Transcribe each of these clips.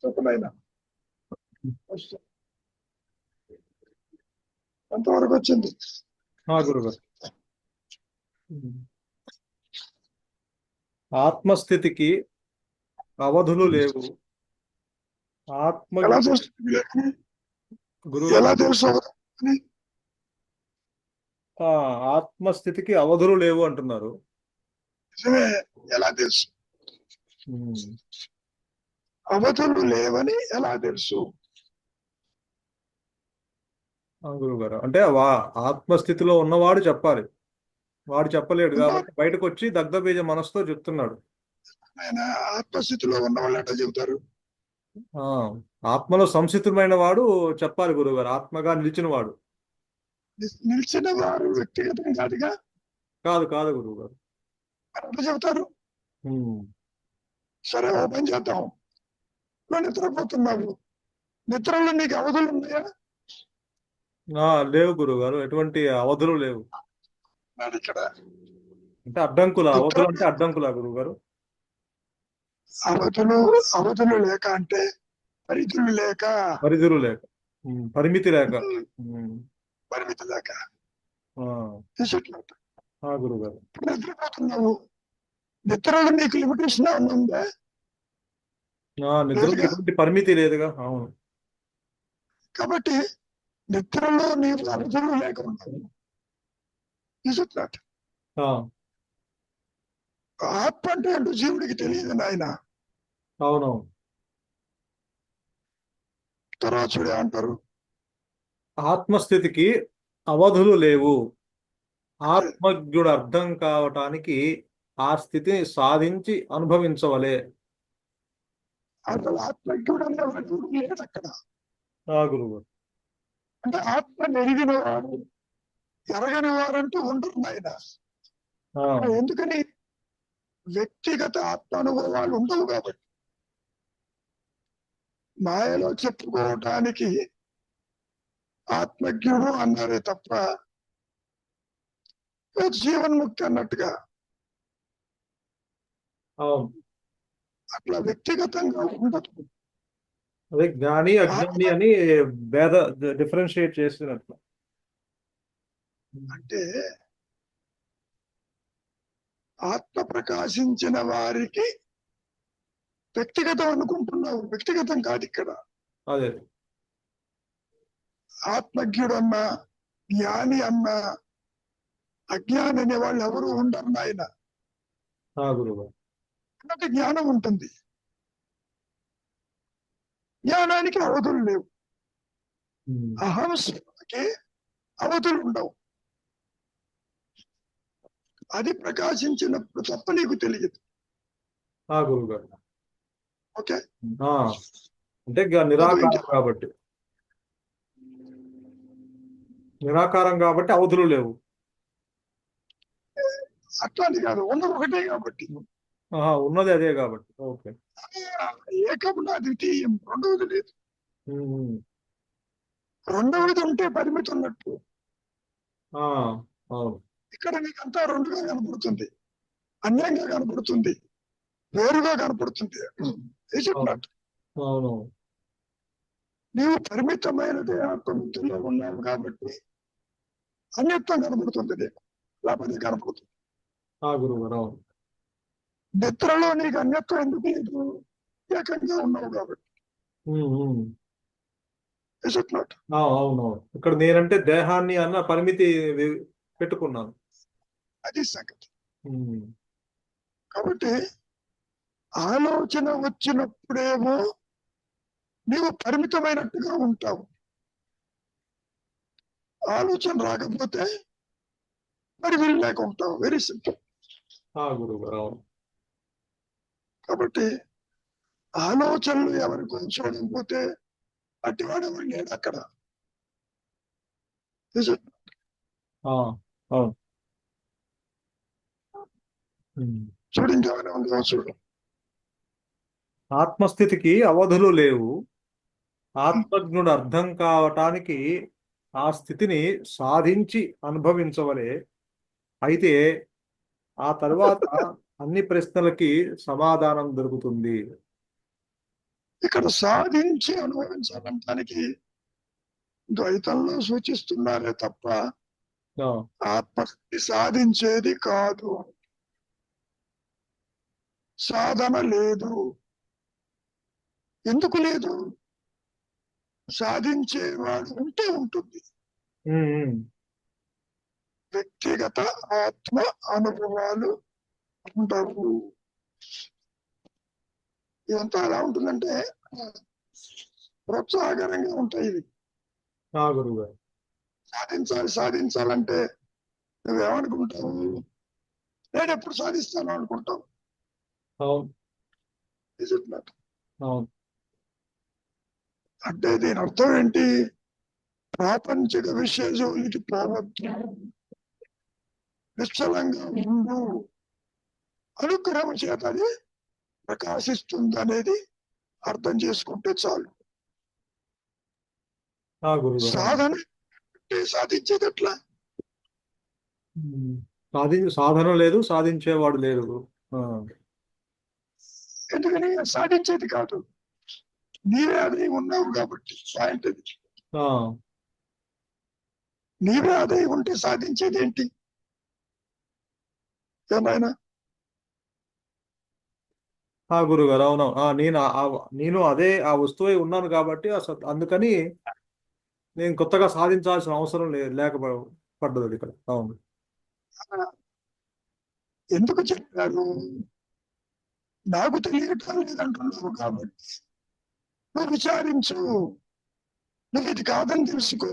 చెప్పనైనా ఎంతవరకు వచ్చింది? గురుగారు, ఆత్మస్థితికి అవధులు లేవు. ఎలా తెలుస్తుంది? గురుగారు, ఎలా తెలుసు? ఆత్మస్థితికి అవధులు లేవు అంటున్నారు. నిజమే. ఎలా తెలుసు? అవధులు లేవని ఎలా తెలుసు? గురుగారు, అంటే ఆత్మస్థితిలో ఉన్నవాడు చెప్పాలి. వాడు చెప్పలేడు కాబట్టి బయటకు వచ్చి దగ్ధబీజ మనసుతో చెప్తున్నాడు. ఆయన ఆత్మస్థితిలో ఉన్న వాళ్ళు ఎట్లా చెబుతారు? ఆత్మలో సంసిద్ధమైన వాడు చెప్పాలి గురుగారు. ఆత్మగా నిలిచిన వాడు. నిలిచిన వారు వ్యక్తిగతం కాదుగా. కాదు గురుగారు. ఎట్లా చెబుతారు? సరే, ఓపెన్ చేద్దాం. నువ్వు నిద్రపోతున్నావు. నిద్రలో నీకు అవధులు ఉన్నాయా? లేవు గురుగారు, ఎటువంటి అవధులు లేవు. ఇక్కడ అంటే అడ్డంకుల అవధులు అంటే అడ్డంకులా గురుగారు? అవధులు లేక అంటే పరిధులు లేక, పరిమితి లేక. గురుగారు, నిద్రపోతున్నావు. నిద్రలో నీకు లిమిటేషన్ ఉందా? నిద్రలో ఎటువంటి పరిమితి లేదుగా. అవును. కాబట్టి నిద్రలో నీకు అవధులు లేక ఉన్నావు. ఆత్మ అంటే అంటూ జీవుడికి తెలియదు నాయన. అవునవును. తర్వాత చూడే అంటారు, ఆత్మస్థితికి అవధులు లేవు. ఆత్మజ్ఞుడు అర్థం కావటానికి ఆ స్థితిని సాధించి అనుభవించవలే. అసలు ఆత్మజ్ఞుడు అనేవాడు లేదు అక్కడ. గురువు, అంటే ఆత్మ ఎరిగిన వారు, ఎరగని వారంటూ ఉండరు నాయన. ఎందుకని? వ్యక్తిగత ఆత్మ అనుభవాలు ఉండవు కాబట్టి. మాయలో చెప్పుకోవటానికి ఆత్మజ్ఞుడు అన్నారే తప్ప జీవన్ముక్తి అన్నట్టుగా అట్లా వ్యక్తిగతంగా ఉండదు. అదే జ్ఞాని అజ్ఞాని అని డిఫరెన్షియేట్ చేసినట్లు. అంటే ఆత్మ ప్రకాశించిన వారికి వ్యక్తిగతం అనుకుంటున్నావు. వ్యక్తిగతం కాదు ఇక్కడ. అదే ఆత్మజ్ఞుడు అన్నా, జ్ఞాని అన్నా, అజ్ఞాని అనే వాళ్ళు ఎవరు ఉండరు నాయన. అంటే జ్ఞానం ఉంటుంది. జ్ఞానానికి అవధులు లేవు. అహంస్ఫురణకి అవధులు ఉండవు. అది ప్రకాశించినప్పుడు తప్ప నీకు తెలియదు. ఓకే, అంటే నిరాకారం కాబట్టి అవధులు లేవు. అట్లాంటి కాదు, ఉన్నది ఒకటే కాబట్టి. ఉన్నది అదే కాబట్టి. ఓకే, ఏకమున ద్వితీయం, రెండవది లేదు. రెండవది ఉంటే పరిమితి ఉన్నట్టు. ఇక్కడ నీకంతా రెండుగా కనపడుతుంది, అన్యంగా కనపడుతుంది, వేరుగా కనపడుతుంది. నీవు పరిమితమైన దేహాత్మలో ఉన్నావు కాబట్టి అన్యత్వం కనపడుతుంది నీకు, లేకపోతే కనపడుతుంది. నిద్రలో నీకు అన్యత్వం ఎందుకు లేదు? ఏకంగా ఉన్నావు కాబట్టి. అవును. ఇక్కడ నేనంటే దేహాన్ని అన్న పరిమితి పెట్టుకున్నాను. అది సంగతి. కాబట్టి ఆలోచన వచ్చినప్పుడేమో నీవు పరిమితమైనట్టుగా ఉంటావు. ఆలోచన రాకపోతే మరి వెళ్ళలేక ఉంటావు. Very simple. కాబట్టి ఆలోచనలు ఎవరికి చూడకపోతే అట్టివాడు ఎవరు లేడు అక్కడ. చూడు, ఇంకేమైనా ఉందో చూడు. ఆత్మస్థితికి అవధులు లేవు. ఆత్మజ్ఞుడు అర్థం కావటానికి ఆ స్థితిని సాధించి అనుభవించవలే. అయితే ఆ తర్వాత అన్ని ప్రశ్నలకి సమాధానం దొరుకుతుంది. ఇక్కడ సాధించి అనుభవించాలంటానికి ద్వైతంలో సూచిస్తున్నారే తప్ప ఆ, ఆత్మశక్తి సాధించేది కాదు. సాధన లేదు. ఎందుకు లేదు? సాధించేవాడు ఉంటే ఉంటుంది. ఉమ్, ఉమ్. వ్యక్తిగత ఆత్మ అనుభవాలు ఉండవు. ఇదంతా ఎలా ఉంటుందంటే ప్రోత్సాహకరంగా ఉంటాయి. ఇవి ఆ, గురువు గారు. సాధించాలంటే నువ్వేమనుకుంటావు? నేను ఎప్పుడు సాధిస్తాను అనుకుంటావు. అవును, Is it not? అవును. అంటే దీని అర్థం ఏంటి? ప్రాపంచిక విషయ జోలికి పోవద్దు, నిశ్చలంగా ఉండు, అనుగ్రహం చేత అది ప్రకాశిస్తుంది అనేది అర్థం చేసుకుంటే చాలు. ఆ, గురువు గారు. సాధన అంటే సాధించేది ఎట్లా? సాధన లేదు, సాధించేవాడు లేడు. ఆ, ఎందుకని సాధించేది కాదు, నీవే అది ఉన్నావు కాబట్టి. పాయింట్ అది. ఆ, నీవే అదే ఉంటే సాధించేది ఏంటి? ఏమైనా ఆ, గురువు గారు. అవును. నేను అదే ఆ వస్తువే ఉన్నాను కాబట్టి అందుకని నేను కొత్తగా సాధించాల్సిన అవసరం పడ్డది ఇక్కడ. అవును. ఎందుకు చెప్పారు? నాకు తెలియటం లేదంటున్నావు కాబట్టి నువ్వు విచారించు, నువ్వు ఇది కాదని తెలుసుకో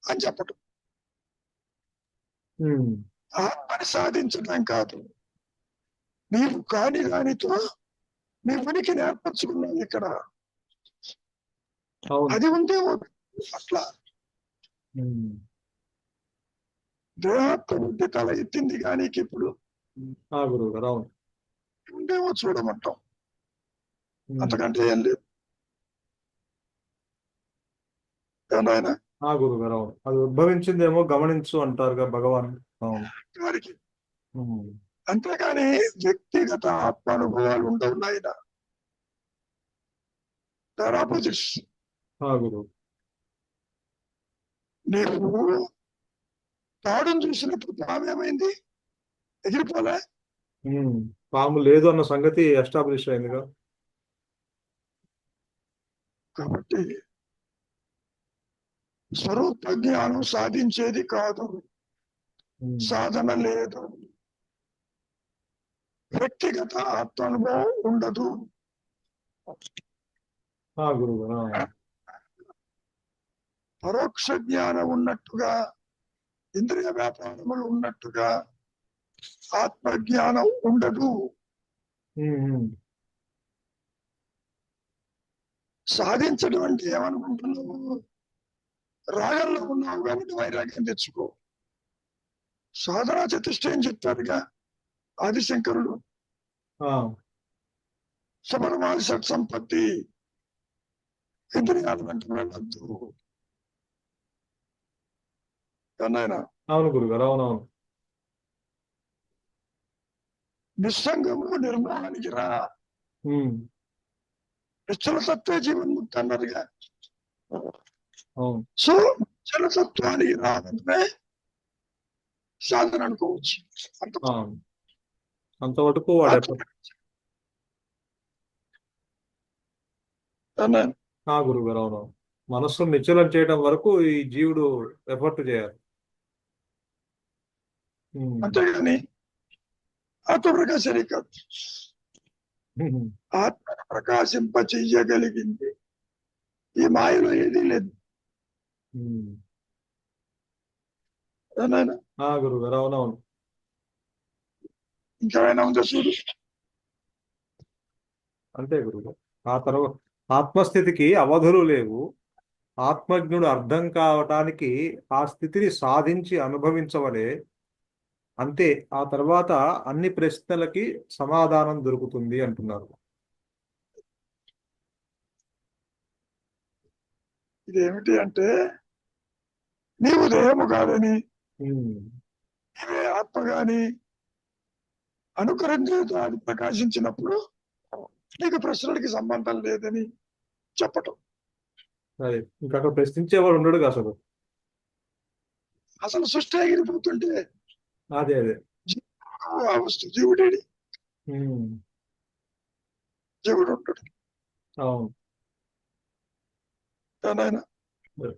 అని చెప్పటం. ఉమ్, ఆత్మని సాధించడం కాదు, నీవు కాని దానితో నీ ఉనికిని ఏర్పరచుకున్నావు ఇక్కడ. అవును. అది ఉంటే అట్లా ఉమ్, దేహాత్మ బుద్ధి తల ఎత్తింది కానీ ఇప్పుడు ఆ, గురువు గారు. అవును. ఉండేమో చూడమంటాం, ఉమ్, అంతకంటే ఏం లేదు. ఏమైనా ఆ, గురువు గారు. అవును. అది ఉద్భవించిందేమో గమనించు అంటారుగా భగవాన్. అవును. వారికి. ఉమ్, అంతేగాని వ్యక్తిగత ఆత్మానుభవాలు ఉండవు నాయన. ఆపోజిట్స్. ఆ, గురువు. నీవు తాడును చూసినప్పుడు పామేమైంది? ఎగిరిపోలే. పాము లేదు అన్న సంగతి ఎస్టాబ్లిష్ అయిందిగా. కాబట్టి స్వరూప జ్ఞానం సాధించేది కాదు, ఉమ్, సాధన లేదు, వ్యక్తిగత ఆత్మానుభవం ఉండదు. ఆ, గురువు గారు. ఆ, పరోక్ష జ్ఞానం ఉన్నట్టుగా, ఇంద్రియ వ్యాపారములు ఉన్నట్టుగా ఆత్మజ్ఞానం ఉండదు. ఉమ్, ఉమ్. సాధించడం అంటే ఏమనుకుంటున్నావు? రాగంలో ఉన్నావు కాబట్టి వైరాగ్యం తెచ్చుకో. సాధనా చతుష్టయం చెప్పారుగా ఆదిశంకరుడు. ఆ, సమరమాలి సత్ సంపత్తి, ఇంద్రియాల వెంట వెళ్ళద్దు అన్నాయన. అవును గురువు గారు. అవునవును. నిస్సంగము నిర్మలానికి రా, ఉమ్, నిశ్చల సత్వే జీవన్ముక్తి అన్నారుగా. అవును. సో నిశ్చలసత్వానికి రావడమే సాధన అనుకోవచ్చు. ఆ, అంతవరకు వాడు ఎఫర్ట్. అన్నాను. ఆ, గురువు గారు. అవునవును. మనస్సును నిశ్చలం చేయడం వరకు ఈ జీవుడు ఎఫర్ట్ చేయాలి. ఉమ్, అంతేగాని ఆత్మప్రకాశనే కాదు, ఉమ్, ఆత్మను ప్రకాశింప చెయ్యగలిగింది ఈ మాయలో ఏదీ లేదు. ఉమ్. అన్నాను. ఆ, గురువు గారు. అవునవును. ఇంకేమైనా ఉందో చూడు. అంతే గురువు గారు. ఆ తర్వాత ఆత్మస్థితికి అవధులు లేవు. ఆత్మజ్ఞుడు అర్థం కావటానికి ఆ స్థితిని సాధించి అనుభవించవలే. అంతే. ఆ తర్వాత అన్ని ప్రశ్నలకి సమాధానం దొరుకుతుంది అంటున్నారు. ఇదేమిటి అంటే నీవు దేహము కాదని, ఉమ్, నీవే ఆత్మ కాని అనుగ్రహం చేత అది ప్రకాశించినప్పుడు నీకు ప్రశ్నలకి సంబంధం లేదని చెప్పటం. అది ఇంకా అక్కడ ప్రశ్నించేవాడు ఉండడు అసలు. అసలు సృష్టి ఎగిరిపోతుంటే అదే అదే. ఆ వస్తు జీవుడేడి, ఉమ్, జీవుడు ఉంటాడు. అవును. నాయన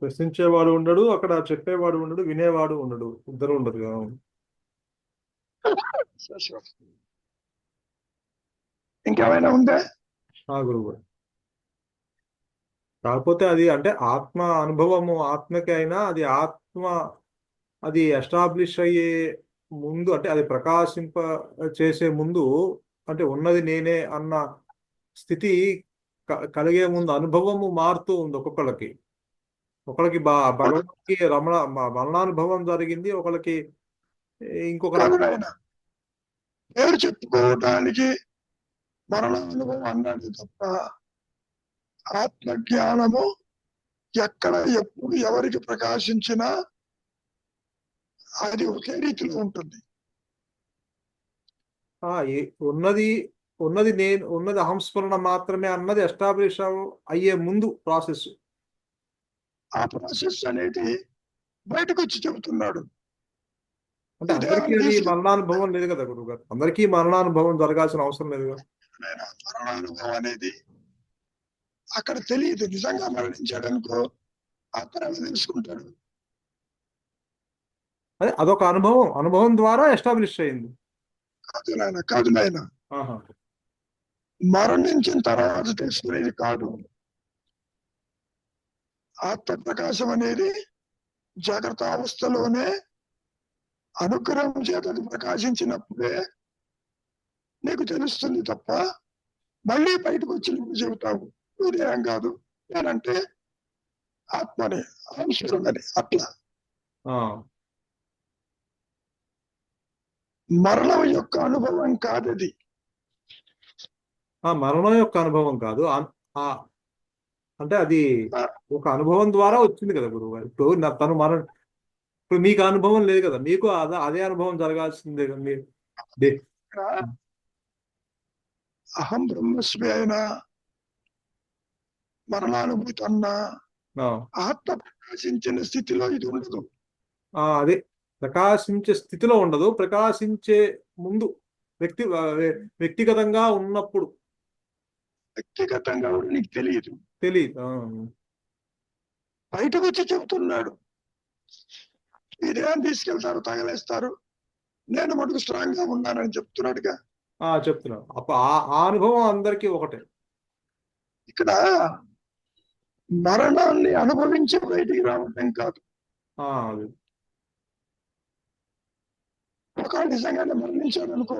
ప్రశ్నించేవాడు ఉండడు, అక్కడ చెప్పేవాడు ఉండడు, వినేవాడు ఉండడు, ఇద్దరు ఉండరు. అవును. ఇంకేమైనా ఉందా? గురువు కాకపోతే అది అంటే ఆత్మ అనుభవము ఆత్మకి అయినా అది ఆత్మ అది ఎస్టాబ్లిష్ అయ్యే ముందు అంటే అది ప్రకాశింప చేసే ముందు అంటే ఉన్నది నేనే అన్న స్థితి కలిగే ముందు అనుభవము మారుతూ ఉంది ఒక్కొక్కళ్ళకి. ఒకళ్ళకి భగవంతుడికి మరణానుభవం జరిగింది, ఒకళ్ళకి ఇంకొక ఆయన పేరు చెప్పుకోవడానికి మరణానుభవం అన్నాడు తప్ప ఆత్మజ్ఞానము ఎక్కడ ఎప్పుడు ఎవరికి ప్రకాశించినా అది ఒకే రీతిలో ఉంటుంది. ఉన్నది ఉన్నది నేను ఉన్నది అహంస్మరణ మాత్రమే అన్నది ఎస్టాబ్లిష్ అయ్యే ముందు ప్రాసెస్. ఆ ప్రాసెస్ అనేది బయటకు వచ్చి చెబుతున్నాడు. అంటే అందరికీ అది మరణానుభవం లేదు కదా గురువు గారు, అందరికీ మరణానుభవం జరగాల్సిన అవసరం లేదు కదా. మరణానుభవం అనేది అక్కడ తెలియదు. నిజంగా మరణించాడు అనుకో అతను తెలుసుకుంటాడు. అదే అదొక అనుభవం ద్వారా ఎస్టాబ్లిష్ అయింది. కాదు నాయన, మరణించిన తర్వాత తెలుసుకునేది కాదు. ఆత్మ ప్రకాశం అనేది జాగ్రత్త అవస్థలోనే అనుగ్రహం చేత ప్రకాశించినప్పుడే నీకు తెలుస్తుంది తప్ప మళ్ళీ బయటకు వచ్చి నువ్వు చెబుతావు ఇదేం కాదు నేనంటే ఆత్మని అంశుడని. అట్లా మరణం యొక్క అనుభవం కాదది. మరణం యొక్క అనుభవం కాదు, అంటే అది ఒక అనుభవం ద్వారా వచ్చింది కదా గురువు గారు. ఇప్పుడు తను ఇప్పుడు మీకు అనుభవం లేదు కదా, మీకు అదే అనుభవం జరగాల్సిందే కదా. అహం బ్రహ్మస్మి అయినా మరణానుభూతి అన్నా ఆత్మ ప్రకాశించిన స్థితిలో ఇది ఉండదు. అదే ప్రకాశించే స్థితిలో ఉండదు, ప్రకాశించే ముందు వ్యక్తిగతంగా ఉన్నప్పుడు. వ్యక్తిగతంగా నీకు తెలియదు. బయటకు వచ్చి చెబుతున్నాడు ఇదేం తీసుకెళ్తారు, తగలేస్తారు, నేను మటుకు స్ట్రాంగ్ గా ఉన్నానని చెప్తున్నాడుగా. చెప్తున్నాడు. ఆ అనుభవం అందరికీ ఒకటే. ఇక్కడ మరణాన్ని అనుభవించి బయటికి రావటం కాదు. ఒకవేళ నిజంగానే మరణించాడు అనుకో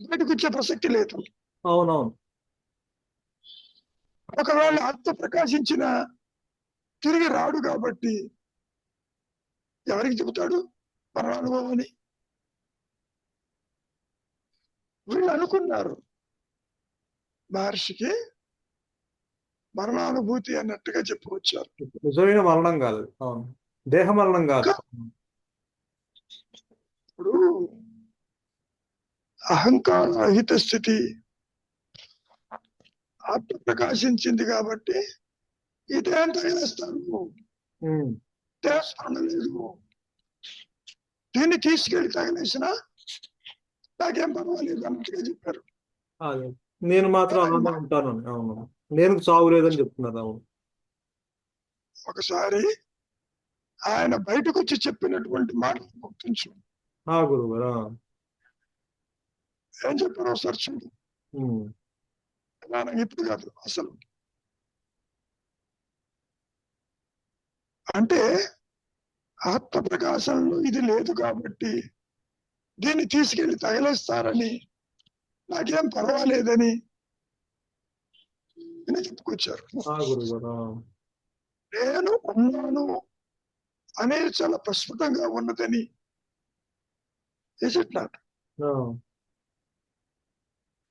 బయటకు వచ్చే ప్రసక్తి లేదు. అవునవును. ఒకవేళ ఆత్మ ప్రకాశించిన తిరిగి రాడు కాబట్టి ఎవరికి చెబుతాడు మరణానుభవం అని? వీళ్ళు అనుకున్నారు మహర్షికి మరణానుభూతి అన్నట్టుగా చెప్పుకొచ్చారు. నిజమైన మరణం కాదు, దేహ మరణం కాదు. ఇప్పుడు అహంకారహిత స్థితి ఆత్మ ప్రకాశించింది కాబట్టి ఇదేం తగిలేస్తారు, దేహస్మరణ లేదు, దీన్ని తీసుకెళ్లి తగిలేసిన నాకేం పర్వాలేదు అన్నట్టుగా చెప్పారు. నేను మాత్రం అలానే ఉంటాను, అవును, నేను చావులేదని చెప్తున్నారు. అవును. ఒకసారి ఆయన బయటకు వచ్చి చెప్పినటువంటి మాటలు గుర్తించు గురువు గారు. ఏం చెప్పారో ఒకసారి చూడు. ఇప్పుడు కాదు అసలు. అంటే ఆత్మ ప్రకాశంలో ఇది లేదు కాబట్టి దీన్ని తీసుకెళ్లి తగిలేస్తారని నాకేం పర్వాలేదని చెప్పుకొచ్చారు. నేను ఉన్నాను అనేది చాలా ప్రస్ఫుటంగా ఉన్నదని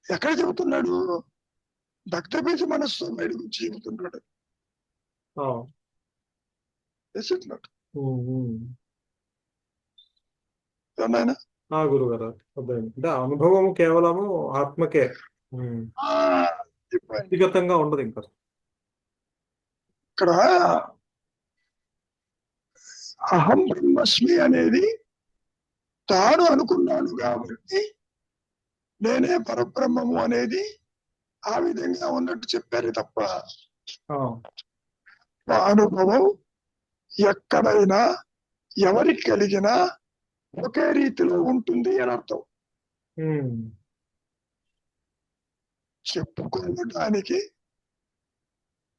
ఎక్కడ చెబుతున్నాడు? దగ్ధబీజ మనస్సు బయటకు చెబుతున్నాడు. గురుగారు అర్థమైంది. అంటే అనుభవం కేవలము ఆత్మకే. ఉమ్. ఆ, చెప్పండి. వ్యక్తిగతంగా ఉండదు ఇంకా. ఇక్కడ అహం బ్రహ్మస్మి అనేది తాను అనుకున్నాడు కాబట్టి నేనే పరబ్రహ్మము అనేది ఆ విధంగా ఉన్నట్టు చెప్పారు తప్ప ఆ, ఆ అనుభవం ఎక్కడైనా ఎవరికి కలిగినా ఒకే రీతిలో ఉంటుంది అని అర్థం. ఉమ్. చెప్పుకోవడానికి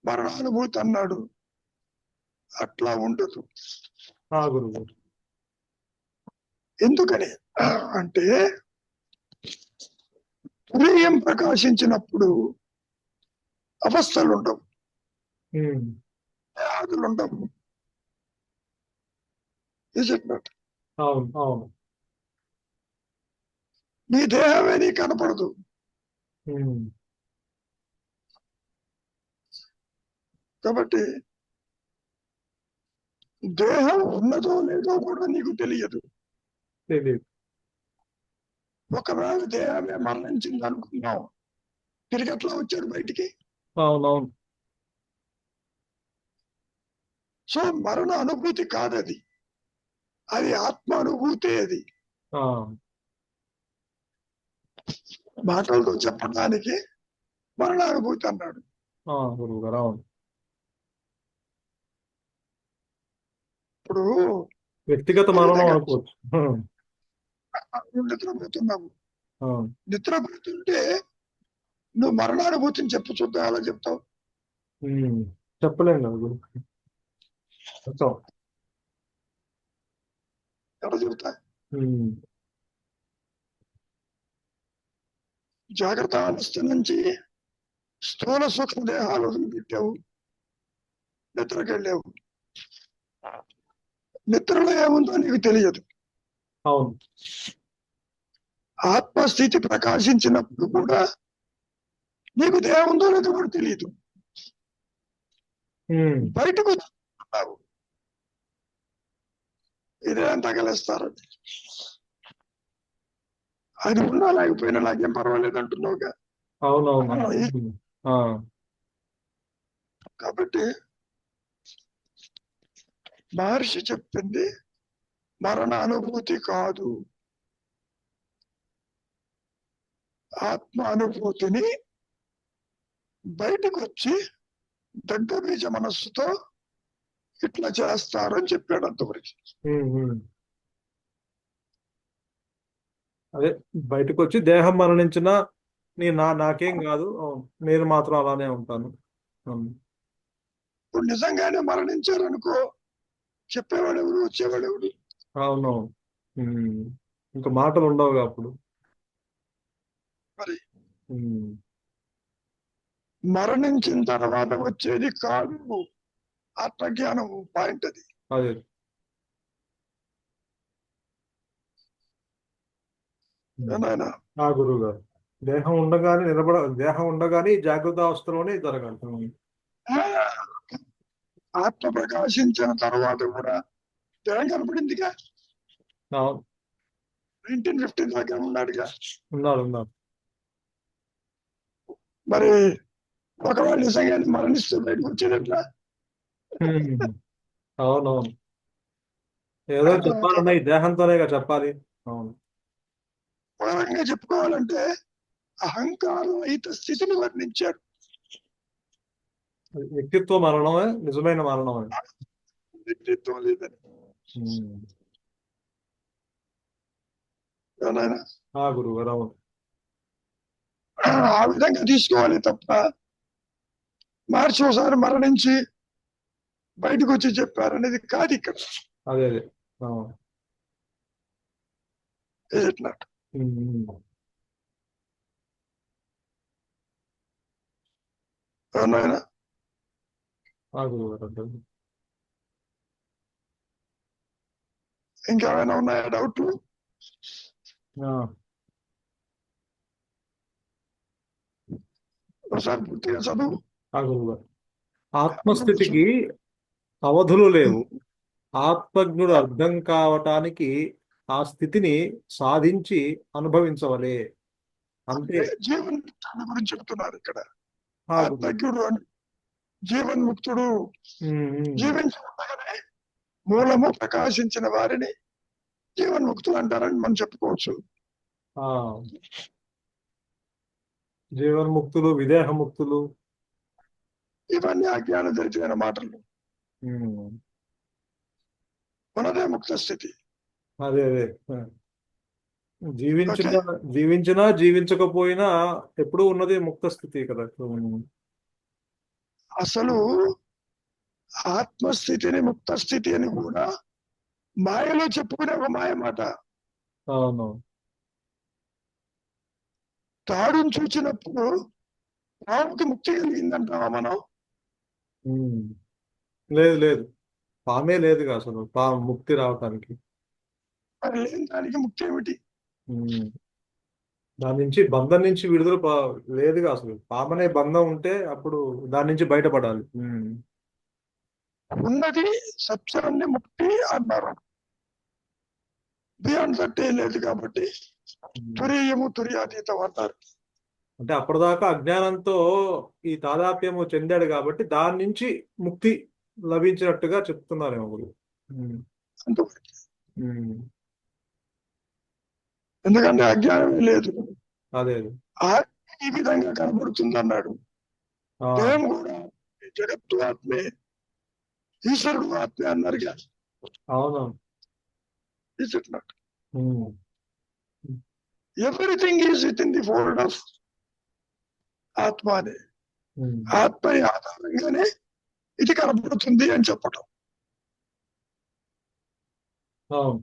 మరణానుభూతి అన్నాడు, అట్లా ఉండదు. గురుగారు. ఎందుకని అంటే తురీయం ప్రకాశించినప్పుడు అవస్థలు ఉండవు, ఉమ్. వ్యాధులు ఉండవు. Is it not? అవును అవును. నీ దేహమే నీ కనపడదు. ఉమ్. కాబట్టి దేహం ఉన్నదో లేదో కూడా నీకు తెలియదు. తెలియదు. ఒకవేళ దేహమే మరణించింది అనుకున్నావు, తిరిగి ఎట్లా వచ్చాడు బయటికి? అవునవును. సో మరణ అనుభూతి కాదది, అది ఆత్మ అనుభూతే. అది ఆ, మాటలతో చెప్పడానికి మరణ అనుభూతి అన్నాడు. గురుగారు అవును. ఇప్పుడు వ్యక్తిగత మరణం అనుకోవచ్చు. నువ్వు నిద్రపోతున్నావు, అవును. నిద్రపోతుంటే నువ్వు మరణానుభూతిని చెప్పు చూద్దాం, అలా చెప్తావు? ఉమ్. చెప్పలేం కదా గురు. చెప్తాం. ఎలా చెబుతా? ఉమ్. జాగ్రత్త అవస్థ నుంచి స్థూల సూక్ష్మ దేహాలు వదిలిపెట్టావు, నిద్రకెళ్ళావు. నిద్రలో ఏముందో నీకు తెలియదు. అవును. ఆత్మస్థితి ప్రకాశించినప్పుడు కూడా నీకు దేహం ఉందో లేదో కూడా తెలియదు. ఉమ్. బయటకు వచ్చావు, ఇదేం తగలేస్తారని. అది ఉన్నా లేకపోయినా నాకేం పర్వాలేదు అంటున్నావుగా. అవునవును. ఆ, కాబట్టి మహర్షి చెప్పింది మరణ అనుభూతి కాదు, ఆత్మ అనుభూతిని బయటకు వచ్చి దగ్గ బీజ మనస్సుతో ఇట్లా చేస్తారు అని చెప్పాడు అంతవరకు. ఉమ్, ఉమ్. అదే బయటకు వచ్చి దేహం మరణించినా నాకేం కాదు. అవును. నేను మాత్రం అలానే ఉంటాను. అవును. ఇప్పుడు నిజంగానే మరణించారనుకో, చెప్పేవాడు ఎవడు, వచ్చేవాడు ఎవడు? అవునవును. ఉమ్. ఇంకా మాటలు ఉండవుగా అప్పుడు. మరి ఉమ్. మరణించిన తర్వాత వచ్చేది కాదు ఆత్మజ్ఞానం పాయింట్. అది అదే. ఏనాయనా? గురువు గారు దేహం ఉండగానే ఈ జాగ్రత్త అవస్థలోనే జరగాలి. ఆత్మ ప్రకాశించిన తర్వాత కూడా దేహం కనపడిందిగా. అవును. 1950 దాకా ఉన్నాడుగా. ఉన్నారు ఉన్నారు. మరి ఒకవేళ నిజంగానే మరణిస్తూ బయటకు వచ్చేదట్లా? ఉమ్. అవునవును. ఏదో చెప్పాలన్నా ఈ దేహంతోనేగా చెప్పాలి. అవును. ఒక రకంగా చెప్పుకోవాలంటే అహంకారం రహిత స్థితిని వర్ణించాడు. వ్యక్తిత్వ మరణమే నిజమైన మరణమే. వ్యక్తిత్వం లేదని. ఉమ్. ఏనాయనా? గురువు గారు అవును. ఆ విధంగా తీసుకోవాలి తప్ప మహర్షి ఒకసారి మరణించి బయటకు వచ్చి చెప్పారనేది కాదు ఇక్కడ. అదే అదే. అవును. ఎట్లా? ఉమ్. ఏనాయనా? గురువు గారు అర్థం. ఇంకేమైనా ఉన్నాయా డౌట్లు? ఒకసారి పూర్తిగా చదువు. గురువు గారు ఆత్మస్థితికి అవధులు లేవు. ఆత్మజ్ఞుడు అర్థం కావటానికి ఆ స్థితిని సాధించి అనుభవించవలే. అంతే. అంటే జీవన్ముక్తుడి గురించి చెప్తున్నారు ఇక్కడ. ఆ గురు. ఆత్మజ్ఞుడు అని జీవన్ముక్తుడు ఉమ్, ఉమ్. జీవించి ఉండగానే మూలము ప్రకాశించిన వారిని జీవన్ముక్తులు అంటారని మనం చెప్పుకోవచ్చు. ఆ జీవన్ముక్తులు, విదేహముక్తులు. ఇవన్నీ అజ్ఞాన దరిద్రమైన మాటలు. ఉమ్, మనదే ముక్త స్థితి. అదే అదే. ఓకే, జీవించినా జీవించకపోయినా ఎప్పుడూ ఉన్నది ముక్త స్థితి కదా. అసలు ఆత్మస్థితిని ముక్త స్థితి అని కూడా మాయలో చెప్పుకునే ఒక మాయ మాట. అవును. తాడును చూచినప్పుడు పాముకి ముక్తి కలిగిందంటావా మనం? ఉమ్. లేదు లేదు, పామే లేదుగా అసలు ముక్తి రావటానికి. మరి లేని దానికి ముక్తి ఏమిటి? ఉమ్. దాని నుంచి, బంధం నుంచి విడుదల లేదుగా అసలు. పామనే బంధం ఉంటే అప్పుడు దాని నుంచి బయటపడాలి. ఉన్నది సత్యాన్ని ముక్తి అన్నారు. బియాండ్ దట్ ఏం లేదు కాబట్టి తురీయము తురియాతీతం అంటారు. అంటే అప్పటిదాకా అజ్ఞానంతో ఈ తాదాప్యము చెందాడు కాబట్టి దాని నుంచి ముక్తి లభించినట్టుగా చెప్తున్నారేమో గురువు. అంతవరకు. ఉమ్. ఎందుకంటే అజ్ఞానమే లేదు. అదే. ఈ విధంగా కనబడుతుంది అన్నాడు. ఆ, దేహం కూడా జగత్తు ఆత్మే, ఈశ్వరుడు ఆత్మే అన్నారు కదా. అవును. Is it not? Um. Everything is with in the fold of ఆత్మ అని. ఉమ్. ఆత్మ ఆధారంగానే ఇది కనబడుతుంది అని చెప్పటం. అవును.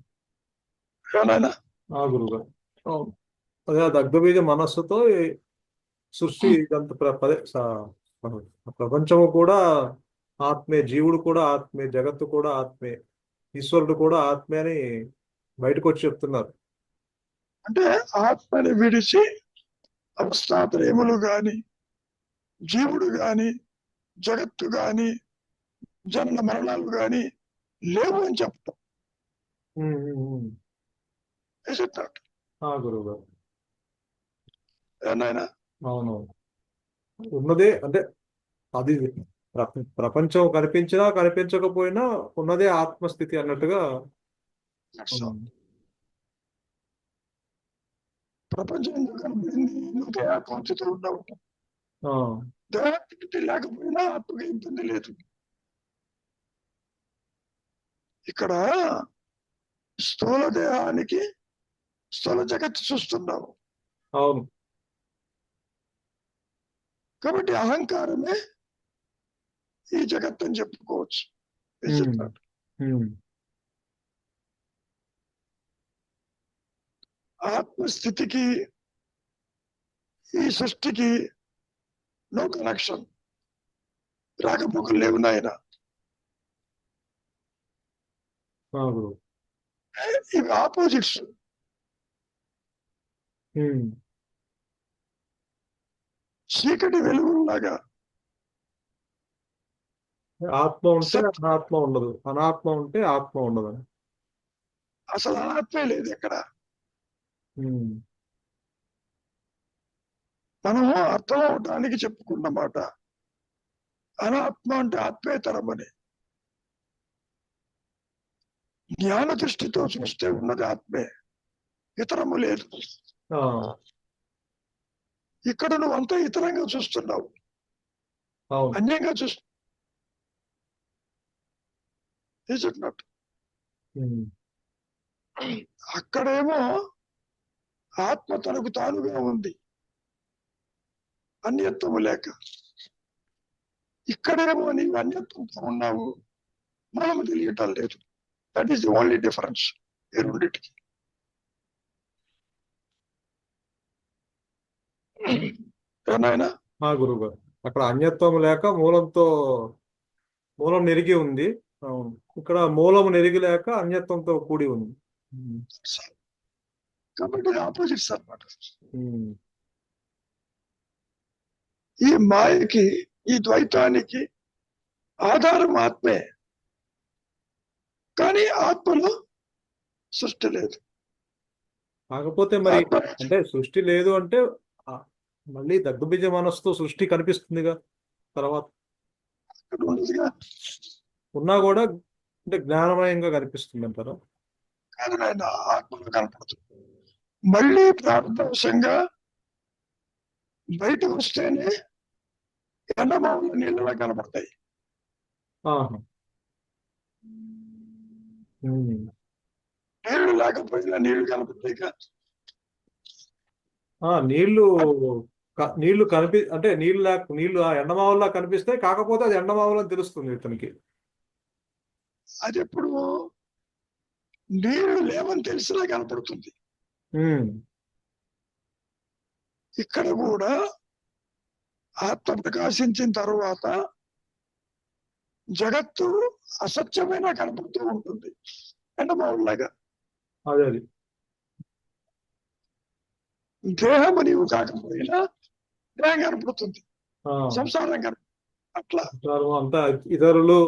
ఏమైనా ఆ గురువుగారు. అవును. అదే దగ్ధబీజ మనస్సుతో ఈ సృష్టి ఇదంత ప్రపంచము కూడా ఆత్మే, జీవుడు కూడా ఆత్మే, జగత్తు కూడా ఆత్మే, ఈశ్వరుడు కూడా ఆత్మే అని బయటకు వచ్చి చెప్తున్నారు. అంటే ఆత్మని విడిచి అవస్థాత్రయములు గాని, జీవుడు గాని, జగత్తు గాని, జనన మరణాలు గాని లేవు అని చెప్పటం. ఉమ్, ఉమ్, ఉమ్. Is it not? ఆ గురువు గారు. ఏనాయనా? అవునవును. ఉన్నదే అంటే అది ప్రపంచం కనిపించినా కనిపించకపోయినా ఉన్నదే ఆత్మస్థితి అన్నట్టుగా. ప్రపంచం ఎందుకు కనబడింది? నువ్వే ఆత్మస్థితి ఉండవు. ఆ, దేహస్థితి లేకపోయినా ఆత్మకి ఇబ్బంది లేదు. ఇక్కడ స్థూల దేహానికి స్థూల జగత్తు చూస్తున్నావు అవును. కాబట్టి అహంకారమే ఈ జగత్ అని చెప్పుకోవచ్చు. Is it not? ఉమ్. ఆత్మస్థితికి ఈ సృష్టికి నో కనెక్షన్. రాకపోకలు లేవు నాయన. ఆ గురువు. ఇవి ఆపోజిట్స్. ఉమ్. చీకటి వెలుగులాగా. ఆత్మ ఉంటే అనాత్మ ఉండదు, అనాత్మ ఉంటే ఆత్మ ఉండదు. అసలు ఆత్మే లేదు ఇక్కడ. ఉమ్. మనము అర్థం అవడానికి చెప్పుకున్నమాట. అనాత్మ అంటే ఆత్మేతరం అని. జ్ఞాన దృష్టితో చూస్తే ఉన్నది ఆత్మే, ఇతరము లేదు. ఆ, ఇక్కడ నువ్వు అంతా ఇతరంగా చూస్తున్నావు, అవును. అన్యంగా చూస్తున్నావు. Is it not? ఉమ్. అక్కడేమో ఆత్మ తనకు తానుగా ఉంది, అన్యత్వము లేక. ఇక్కడేమో నీవు అన్యత్వంతో ఉన్నావు, మనము తెలియటం లేదు. That is the only difference ఈ రెండింటికి. ఏనాయనా? ఆ గురువు గారు. అక్కడ అన్యత్వం లేక మూలం నెరిగి ఉంది. అవును. ఇక్కడ మూలము నెరిగి లేక అన్యత్వంతో కూడి ఉంది. కాబట్టి ఆపోజిట్స్ అన్నమాట. ఉమ్. ఈ మాయకి, ఈ ద్వైతానికి ఆధారం ఆత్మే, కానీ ఆత్మలో సృష్టి లేదు. కాకపోతే మరి ఆత్మ అంటే సృష్టి లేదు అంటే ఆ, మళ్ళీ దగ్ధబీజ మనస్సుతో సృష్టి కనిపిస్తుందిగా తర్వాత ఉండదుగా. ఉన్నా కూడా అంటే జ్ఞానమయంగా కనిపిస్తుంది అంటారా? కాదు నాయన, ఆత్మలో కనపడుతుంది. మళ్ళీ ప్రారంభవశంగా బయటకు వస్తేనే ఎండమావుల నీళ్ళలా కనపడతాయి. ఆహా. ఉమ్. నీళ్లు లేకపోయినా నీళ్లు కనపడతాయి కాదు. నీళ్లు నీళ్లు అంటే నీళ్లు ఆ ఎండమావుల్లా కనిపిస్తాయి, కాకపోతే అది ఎండమావులు అని తెలుస్తుంది ఇతనికి. అది ఎప్పుడు నీళ్లు లేవని తెలిసినా కనపడుతుంది. ఉమ్. ఇక్కడ కూడా ఆత్మ ప్రకాశించిన తర్వాత జగత్తు అసత్యమైన కనపడుతూ ఉంటుంది ఎండమావుల్లాగా. అదే అది దేహము నీవు కాకపోయినా దేహం కనపడుతుంది, ఆ, సంసారం కనపడుతుంది. అట్లా సంసారం అంతా ఇతరులు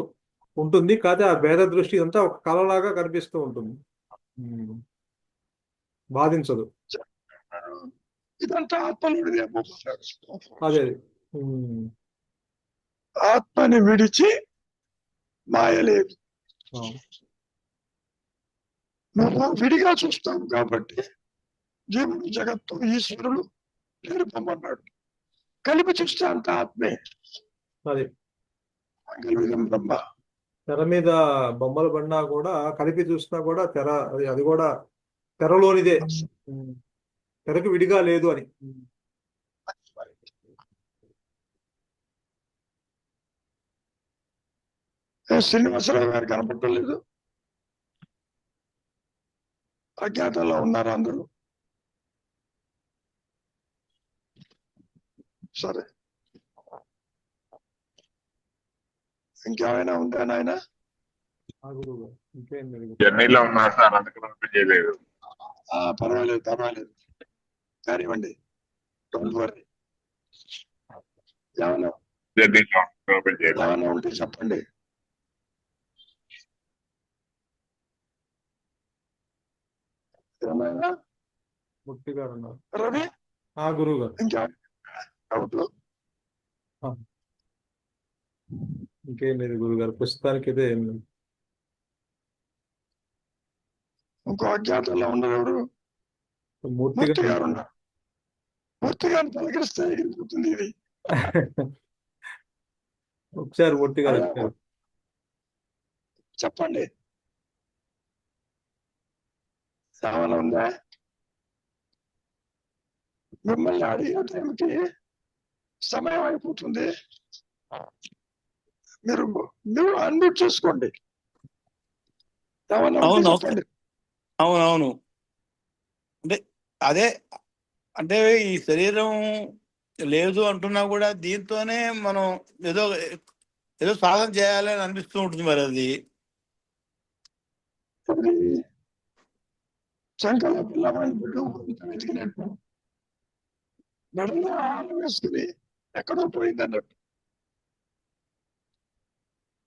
ఉంటుంది, కాకపోతే ఆ భేద దృష్టి అంతా ఒక కళలాగా కనిపిస్తూ ఉంటుంది. ఉమ్. బాధించదు. ఇదంతా ఆత్మలోనిదే. అదే అది. ఉమ్. ఆత్మని విడిచి మాయలేదు. ఆ. నువ్వు విడిగా చూస్తావు కాబట్టి జీవుడు, జగత్తు, ఈశ్వరుడు నిరుపమన్నాడు. కలిపి చూస్తే అంత ఆత్మే. అది మంగళవిధం బ్రహ్మ. తెర మీద బొమ్మలు పడినా కూడా కలిపి చూసినా కూడా తెర అది కూడా తెరలోనిదే. ఉమ్. తెరకు విడిగా లేదు అని. శ్రీనివాసరావు గారు కనపడలేదు. అజ్ఞాతంలో ఉన్నారు అందరూ. సరే, ఇంకేమైనా ఉందా నాయన? ఇంకేం లేదు. జర్నీలో ఉన్నా సార్, అందుకని చేయలేదు. పర్వాలేదు పర్వాలేదు, కానివ్వండి. Don't worry. ఏమైనా జర్నీలో చేయలేదు. ఏమైనా ఉంటే చెప్పండి. ఏమైనా ముక్తి గారు ఉన్నారు. రవి, గురువు గారు. ఇంకా డౌట్లు? ఇంకేం లేదు గురువు గారు, ప్రస్తుతానికి అయితే ఏం లేదు. ఇంకో అజ్ఞాతంలో ఉన్నారు ఎవరు? మూర్తి మూర్తి గారు గారు ఉన్నారు. మూర్తి గారిని పలకరిస్తే ఎగిరిపోతుంది ఇది. ఒకసారి మూర్తి గారు వచ్చారు. చెప్పండి, ఏమైనా ఉందా? మిమ్మల్ని అడిగే టైంకి సమయం అయిపోతుంది. మీరు మీరు అన్మ్యూట్ చేసుకోండి. ఏమన్నా ఉంటే చెప్పండి. అవునవును. అంటే అదే, అంటే ఈ శరీరం లేదు అంటున్నా కూడా దీంతోనే మనం ఏదో ఏదో సాధన చేయాలని అనిపిస్తూ ఉంటుంది. మరి అది శంకర పిల్లవాడిని బిడ్డ వెతికినట్టు మెడలో ఆలు వేసుకుని ఎక్కడో పోయింది అన్నట్టు.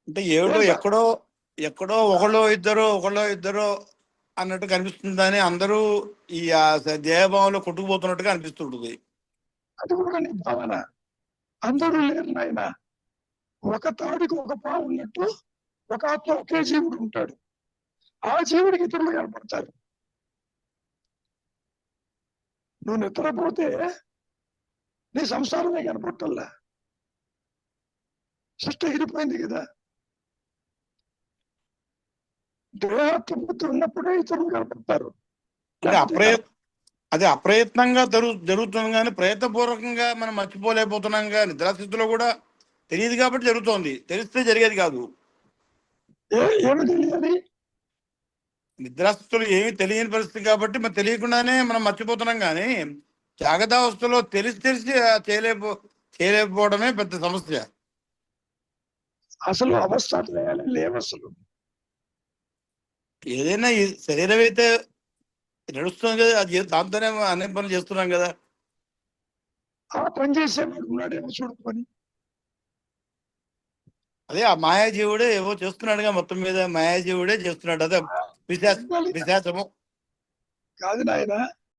అంటే ఏమిటో ఎక్కడో ఒకళ్ళో ఇద్దరో అన్నట్టు కనిపిస్తుందని అందరూ ఈ దేహభావంలో కొట్టుకుపోతున్నట్టుగా అనిపిస్తుంటుంది. అది కూడా నీ భావన. అందరూ లేరు నాయన. ఒక తాడికి ఒక పావు ఉన్నట్టు ఒక ఆత్మ ఒకే జీవుడు ఉంటాడు. ఆ జీవుడికి ఇతరులు కనపడతారు. నువ్వు నిద్రపోతే నీ సంసారమే కనపడటల్లా. సృష్టి ఎగిరిపోయింది కదా. దేహాత్మబుద్ధి ఉన్నప్పుడే ఇతరులు కనపడతారు. అది అప్రయత్నంగా జరుగుతుంది, కానీ ప్రయత్నపూర్వకంగా మనం మర్చిపోలేకపోతున్నాం. కానీ నిద్రాస్థితిలో కూడా తెలియదు కాబట్టి జరుగుతోంది, తెలిస్తే జరిగేది కాదు. ఏమి తెలియాలి? నిద్రాస్థితులు ఏమీ తెలియని పరిస్థితి కాబట్టి మనం తెలియకుండానే మనం మర్చిపోతున్నాం. కానీ జాగ్రత్తావస్థలో తెలిసి చేయలేకపోవడమే పెద్ద సమస్య. అసలు అవస్థ లేవు. అసలు ఏదైనా ఈ శరీరం అయితే నడుస్తుంది కదా, అది దాంతోనే అన్ని పనులు చేస్తున్నాం కదా. ఆ పని చేసేవాడు ఉన్నాడేమో చూడుకొని. అదే ఆ మాయాజీవుడే ఏవో చేస్తున్నాడుగా, మొత్తం మీద మాయాజీవుడే చేస్తున్నాడు. అదే పిశాచము. కాదు నాయన,